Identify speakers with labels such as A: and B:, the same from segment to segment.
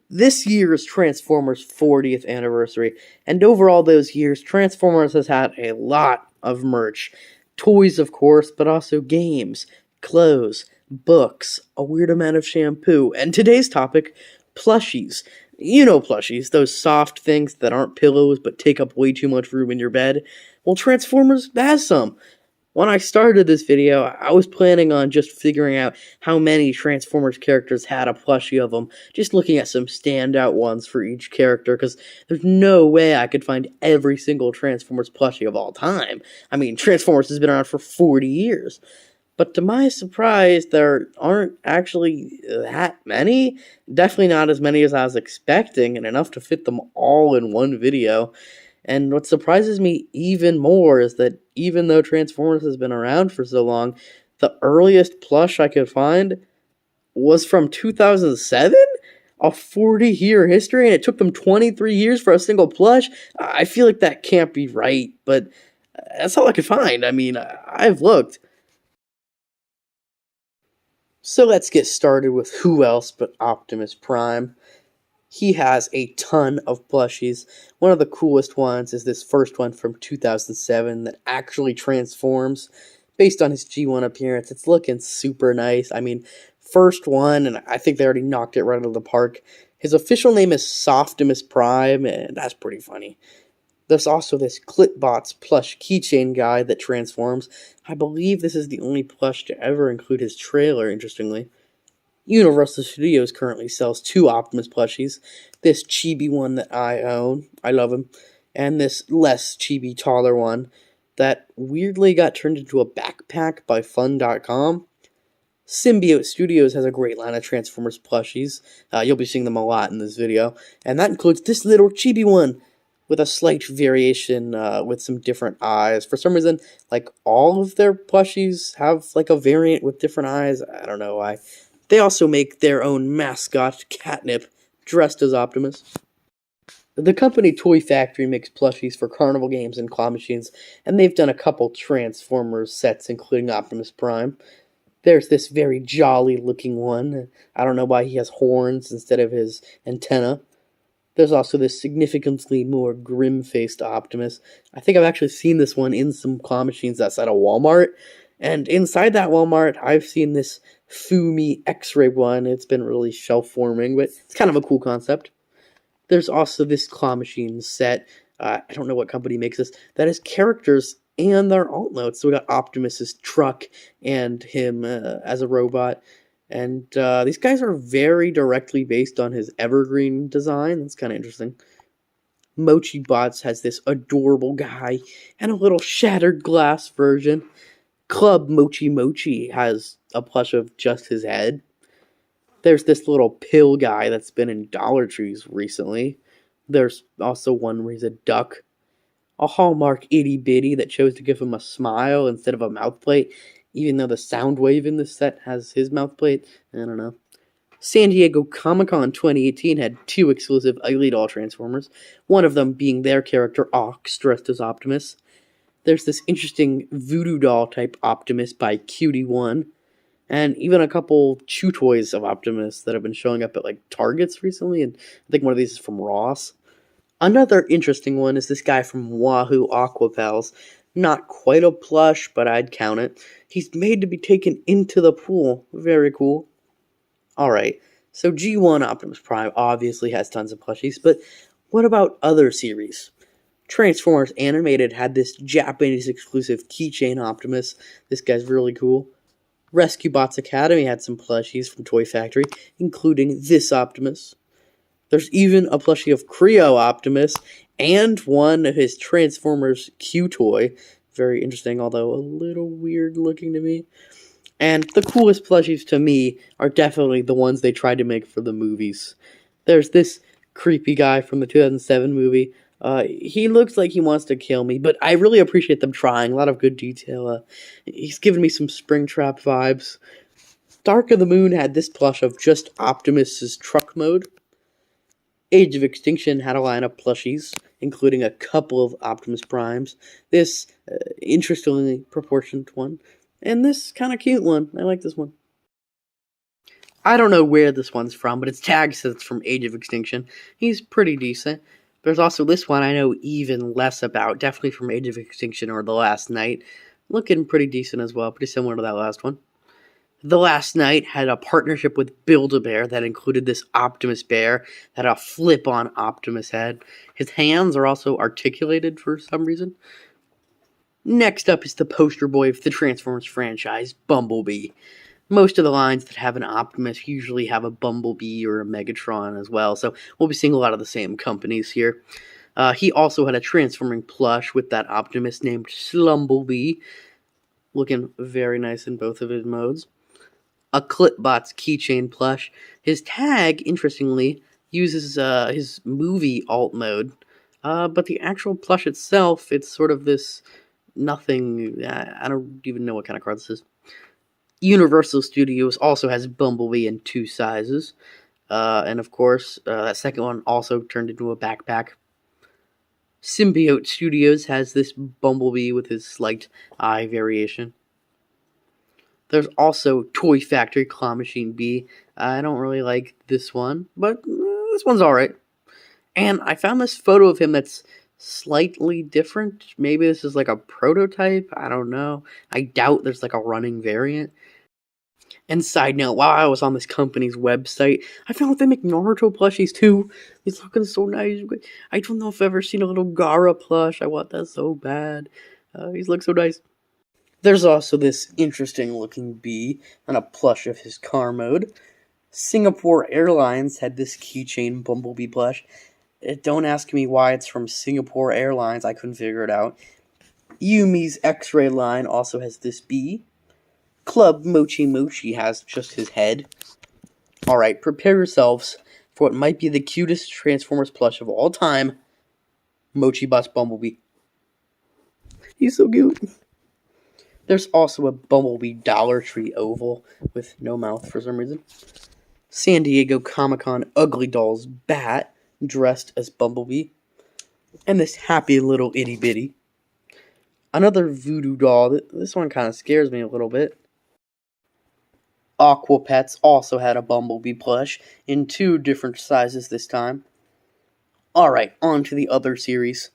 A: This year is Transformers' 40th anniversary, and over all those years, Transformers has had a lot of merch. Toys, of course, but also games, clothes, books, a weird amount of shampoo, and today's topic, plushies. You know plushies, those soft things that aren't pillows but take up way too much room in your bed. Well, Transformers has some. When I started this video, I was planning on just figuring out how many Transformers characters had a plushie of them, just looking at some standout ones for each character, because there's no way I could find every single Transformers plushie of all time. I mean, Transformers has been around for 40 years. But to my surprise, there aren't actually that many. Definitely not as many as I was expecting, and enough to fit them all in one video. And what surprises me even more is that even though Transformers has been around for so long, the earliest plush I could find was from 2007? A 40-year history, and it took them 23 years for a single plush? I feel like that can't be right, but that's all I could find. I mean, I've looked. So let's get started with who else but Optimus Prime. He has a ton of plushies. One of the coolest ones is this first one from 2007 that actually transforms based on his G1 appearance. It's looking super nice. I mean, first one, and I think they already knocked it right out of the park. His official name is Optimus Prime, and that's pretty funny. There's also this Clipbots plush keychain guy that transforms. I believe this is the only plush to ever include his trailer, interestingly. Universal Studios currently sells two Optimus plushies. This chibi one that I own, I love him, and this less chibi, taller one that weirdly got turned into a backpack by Fun.com. Symbiote Studios has a great line of Transformers plushies. You'll be seeing them a lot in this video, and that includes this little chibi one with a slight variation with some different eyes. For some reason, like, all of their plushies have like a variant with different eyes. I don't know why. They also make their own mascot, Catnip, dressed as Optimus. The company Toy Factory makes plushies for carnival games and claw machines, and they've done a couple Transformers sets, including Optimus Prime. There's this very jolly looking one. I don't know why he has horns instead of his antenna. There's also this significantly more grim-faced Optimus. I think I've actually seen this one in some claw machines outside of Walmart. And inside that Walmart, I've seen this Fumi X-ray one. It's been really shelf-forming, but it's kind of a cool concept. There's also this claw machine set. I don't know what company makes this. That has characters and their alt notes. So we got Optimus's truck and him as a robot. And these guys are very directly based on his evergreen design. That's kind of interesting. Mochi Bots has this adorable guy and a little shattered glass version. Club Mochi Mochi has a plush of just his head. There's this little pill guy that's been in Dollar Trees recently. There's also one where he's a duck. A Hallmark itty bitty that chose to give him a smile instead of a mouth plate, even though the sound wave in this set has his mouth plate. I don't know. San Diego Comic-Con 2018 had two exclusive Ugly Doll Transformers, one of them being their character Ox, dressed as Optimus. There's this interesting voodoo doll type Optimus by Cutie1, and even a couple chew toys of Optimus that have been showing up at like Targets recently, and I think one of these is from Ross. Another interesting one is this guy from Wahoo Aquapals. Not quite a plush, but I'd count it. He's made to be taken into the pool. Very cool. Alright, so G1 Optimus Prime obviously has tons of plushies, but what about other series? Transformers Animated had this Japanese exclusive keychain Optimus. This guy's really cool. Rescue Bots Academy had some plushies from Toy Factory, including this Optimus. There's even a plushie of Creo Optimus, and one of his Transformers Q toy. Very interesting, although a little weird looking to me. And the coolest plushies to me are definitely the ones they tried to make for the movies. There's this creepy guy from the 2007 movie. He looks like he wants to kill me, but I really appreciate them trying. A lot of good detail. He's giving me some Springtrap vibes. Dark of the Moon had this plush of just Optimus's truck mode. Age of Extinction had a line of plushies, including a couple of Optimus Primes. This interestingly proportioned one. And this kind of cute one. I like this one. I don't know where this one's from, but its tag says it's from Age of Extinction. He's pretty decent. There's also this one I know even less about, definitely from Age of Extinction or The Last Night. Looking pretty decent as well, pretty similar to that last one. The Last Night had a partnership with Build-A-Bear that included this Optimus Bear that had a flip-on Optimus head. His hands are also articulated for some reason. Next up is the poster boy of the Transformers franchise, Bumblebee. Most of the lines that have an Optimus usually have a Bumblebee or a Megatron as well, so we'll be seeing a lot of the same companies here. He also had a transforming plush with that Optimus named Slumblebee, looking very nice in both of his modes. A Clipbots keychain plush. His tag, interestingly, uses his movie alt mode, but the actual plush itself, it's sort of this nothing. I don't even know what kind of card this is. Universal Studios also has Bumblebee in 2 sizes, and of course, that second one also turned into a backpack. Symbiote Studios has this Bumblebee with his slight eye variation. There's also Toy Factory Claw Machine B. I don't really like this one, but this one's alright. And I found this photo of him that's slightly different. Maybe this is like a prototype. I don't know. I doubt there's like a running variant. And side note, while I was on this company's website, I found they make Naruto plushies too. He's looking so nice. I don't know if I've ever seen a little Gara plush. I want that so bad. He's looking so nice. There's also this interesting looking bee and a plush of his car mode. Singapore Airlines had this keychain Bumblebee plush. Don't ask me why it's from Singapore Airlines, I couldn't figure it out. Yumi's X-Ray line also has this bee. Club Mochi Mochi has just his head. Alright, prepare yourselves for what might be the cutest Transformers plush of all time, Mochi Bus Bumblebee. He's so cute. There's also a Bumblebee Dollar Tree oval with no mouth for some reason. San Diego Comic-Con Ugly Dolls bat dressed as Bumblebee. And this happy little itty bitty. Another voodoo doll. This one kind of scares me a little bit. Aqua Pets also had a Bumblebee plush in 2 different sizes this time. Alright, on to the other series.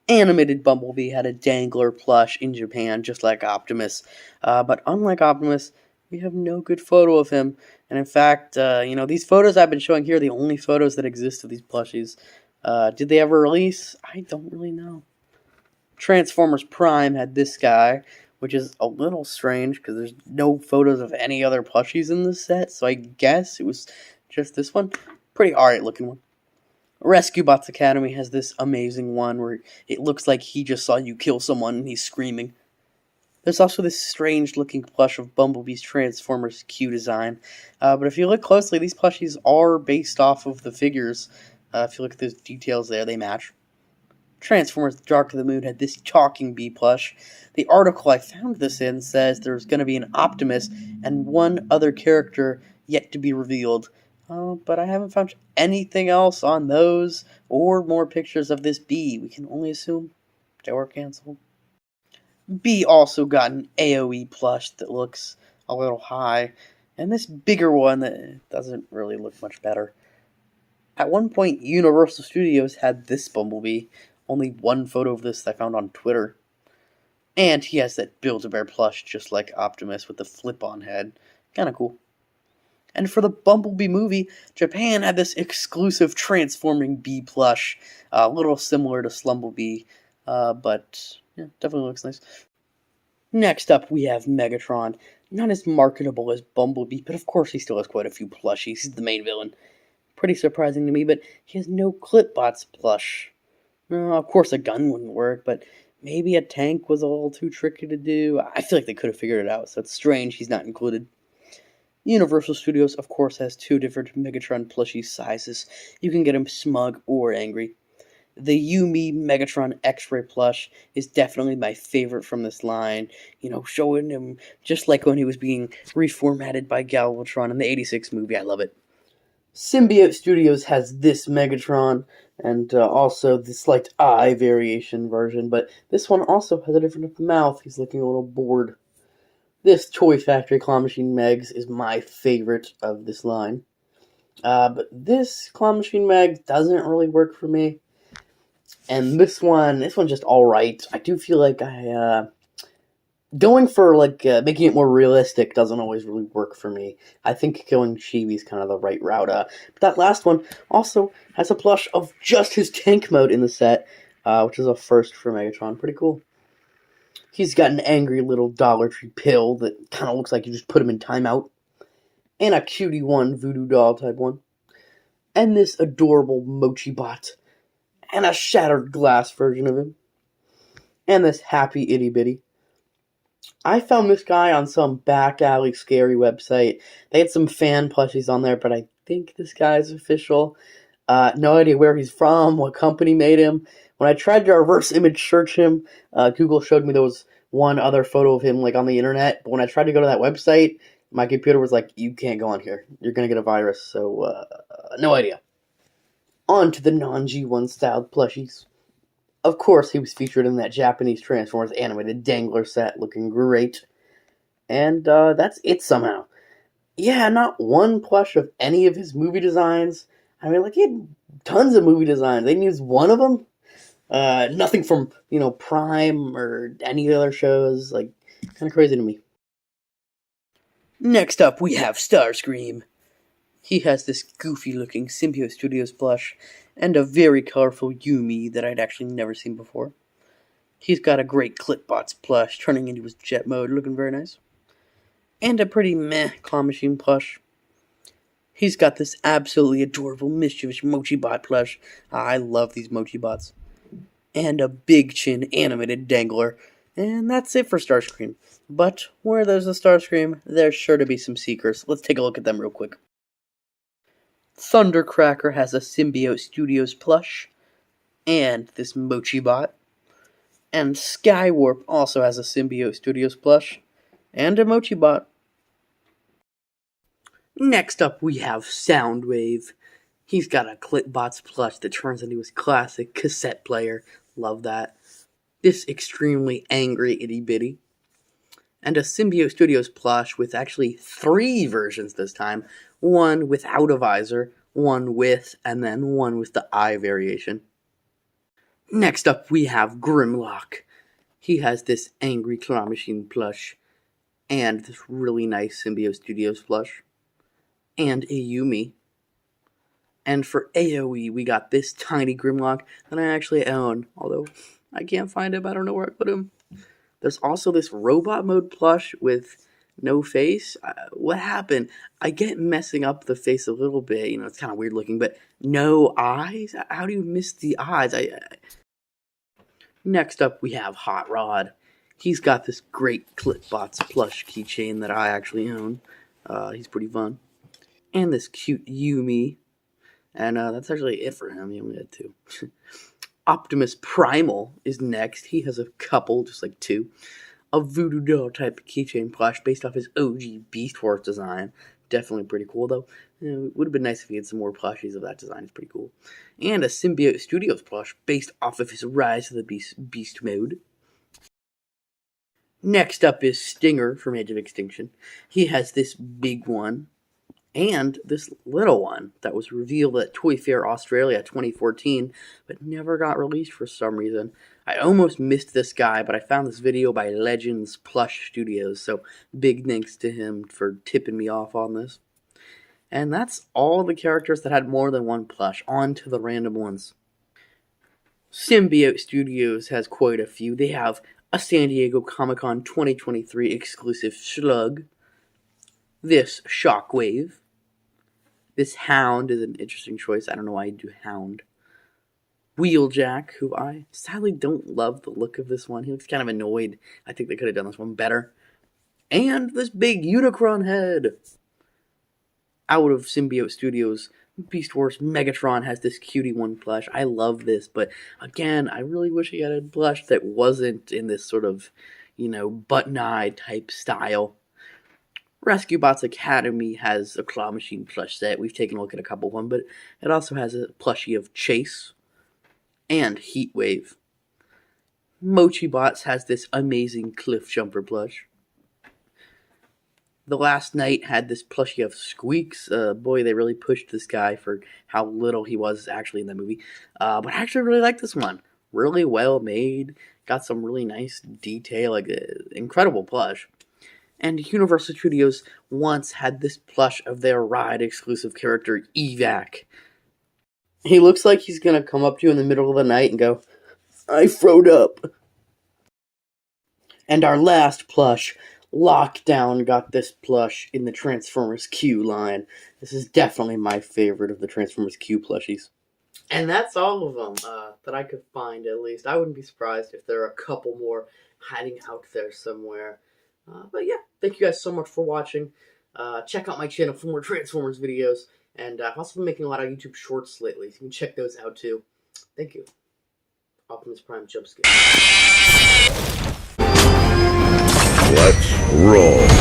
A: Animated Bumblebee had a dangler plush in Japan, just like Optimus. But unlike Optimus, we have no good photo of him. And in fact, these photos I've been showing here are the only photos that exist of these plushies. Did they ever release? I don't really know. Transformers Prime had this guy, which is a little strange because there's no photos of any other plushies in this set, so I guess it was just this one. Pretty alright looking one. Rescue Bots Academy has this amazing one where it looks like he just saw you kill someone and he's screaming. There's also this strange looking plush of Bumblebee's Transformers Q design. But if you look closely, these plushies are based off of the figures. If you look at those details there, they match. Transformers Dark of the Moon had this talking bee plush. The article I found this in says there's going to be an Optimus and one other character yet to be revealed. But I haven't found anything else on those or more pictures of this bee. We can only assume they were canceled. Bee also got an AoE plush that looks a little high, and this bigger one that doesn't really look much better. At one point, Universal Studios had this Bumblebee. Only one photo of this I found on Twitter. And he has that Build-A-Bear plush just like Optimus with the flip-on head. Kinda cool. And for the Bumblebee movie, Japan had this exclusive transforming bee plush, a little similar to Slumblebee, but yeah, definitely looks nice. Next up, we have Megatron. Not as marketable as Bumblebee, but of course he still has quite a few plushies. He's the main villain. Pretty surprising to me, but he has no Clipbots plush. Of course a gun wouldn't work, but maybe a tank was a little too tricky to do. I feel like they could have figured it out, so it's strange he's not included. Universal Studios, of course, has 2 different Megatron plushie sizes. You can get him smug or angry. The Yumi Megatron X-Ray plush is definitely my favorite from this line. Showing him just like when he was being reformatted by Galvatron in the 86 movie. I love it. Symbiote Studios has this Megatron, and also the slight eye variation version, but this one also has a different mouth. He's looking a little bored. This Toy Factory Claw Machine Megs is my favorite of this line. But this Claw Machine Meg doesn't really work for me. And this one's just alright. I do feel like going for making it more realistic doesn't always really work for me. I think going chibi is kind of the right route. But that last one also has a plush of just his tank mode in the set, which is a first for Megatron. Pretty cool. He's got an angry little Dollar Tree pill that kind of looks like you just put him in timeout, and a cutie one voodoo doll type one, and this adorable Mochi Bot, and a shattered glass version of him, and this happy itty bitty. I found this guy on some back alley scary website. They had some fan plushies on there, but I think this guy's official. No idea where he's from, what company made him. When I tried to reverse image search him, Google showed me there was one other photo of him on the internet. But when I tried to go to that website, my computer was like, "You can't go on here. You're gonna get a virus." So no idea. On to the non-G1 styled plushies. Of course, he was featured in that Japanese Transformers animated dangler set, looking great. And that's it somehow. Yeah, not one plush of any of his movie designs. I mean, he had tons of movie designs. They didn't use one of them. Nothing from, Prime or any other shows. Kind of crazy to me. Next up, we have Starscream. He has this goofy-looking Symbiote Studios plush and a very colorful Yumi that I'd actually never seen before. He's got a great Clipbots plush turning into his jet mode, looking very nice. And a pretty meh Claw Machine plush. He's got this absolutely adorable mischievous Mochi Bot plush. I love these Mochi Bots. And a Big Chin animated dangler. And that's it for Starscream. But where there's a Starscream, there's sure to be some seekers. Let's take a look at them real quick. Thundercracker has a Symbiote Studios plush, and this Mochi Bot. And Skywarp also has a Symbiote Studios plush, and a Mochi Bot. Next up, we have Soundwave. He's got a Clipbots plush that turns into his classic cassette player. Love that. This extremely angry itty bitty. And a Symbiote Studios plush with actually 3 versions this time. One without a visor, one with, and then one with the eye variation. Next up, we have Grimlock. He has this angry Claw Machine plush, and this really nice Symbiote Studios plush, and a Yumi. And for AoE, we got this tiny Grimlock that I actually own, although I can't find him. I don't know where I put him. There's also this robot mode plush with no face. What happened? I get messing up the face a little bit. It's kind of weird looking, but no eyes? How do you miss the eyes? Next up, we have Hot Rod. He's got this great Clipbots plush keychain that I actually own. He's pretty fun. And this cute Yumi. And that's actually it for him. He only had 2. Optimus Primal is next. He has a couple, just 2. A voodoo doll type keychain plush based off his OG Beast Wars design. Definitely pretty cool, though. It would have been nice if he had some more plushies of that design. It's pretty cool. And a Symbiote Studios plush based off of his Rise of the Beast mode. Next up is Stinger from Age of Extinction. He has this big one and this little one that was revealed at Toy Fair Australia 2014, but never got released for some reason. I almost missed this guy, but I found this video by Legends Plush Studios, so big thanks to him for tipping me off on this. And that's all the characters that had more than one plush. On to the random ones. Symbiote Studios has quite a few. They have a San Diego Comic-Con 2023 exclusive Slug, this Shockwave. This Hound is an interesting choice. I don't know why I'd do Hound. Wheeljack, who I sadly don't love the look of this one. He looks kind of annoyed. I think they could have done this one better. And this big Unicron head. Out of Symbiote Studios, Beast Wars Megatron has this cutie one plush. I love this, but again, I really wish he had a plush that wasn't in this sort of, button-eye type style. Rescue Bots Academy has a Claw Machine plush set. We've taken a look at a couple of them, but it also has a plushie of Chase and Heatwave. Mochi Bots has this amazing Cliff Jumper plush. The Last Night had this plushie of Squeaks. Boy, they really pushed this guy for how little he was actually in the movie. But I actually really like this one. Really well made. Got some really nice detail, like incredible plush. And Universal Studios once had this plush of their ride exclusive character, Evac. He looks like he's gonna come up to you in the middle of the night and go, "I froed up." And our last plush, Lockdown, got this plush in the Transformers Q line. This is definitely my favorite of the Transformers Q plushies. And that's all of them that I could find, at least. I wouldn't be surprised if there are a couple more hiding out there somewhere. But yeah, thank you guys so much for watching. Check out my channel for more Transformers videos. And I've also been making a lot of YouTube shorts lately, so you can check those out too. Thank you. Optimus Prime jump scare.
B: Let's roll.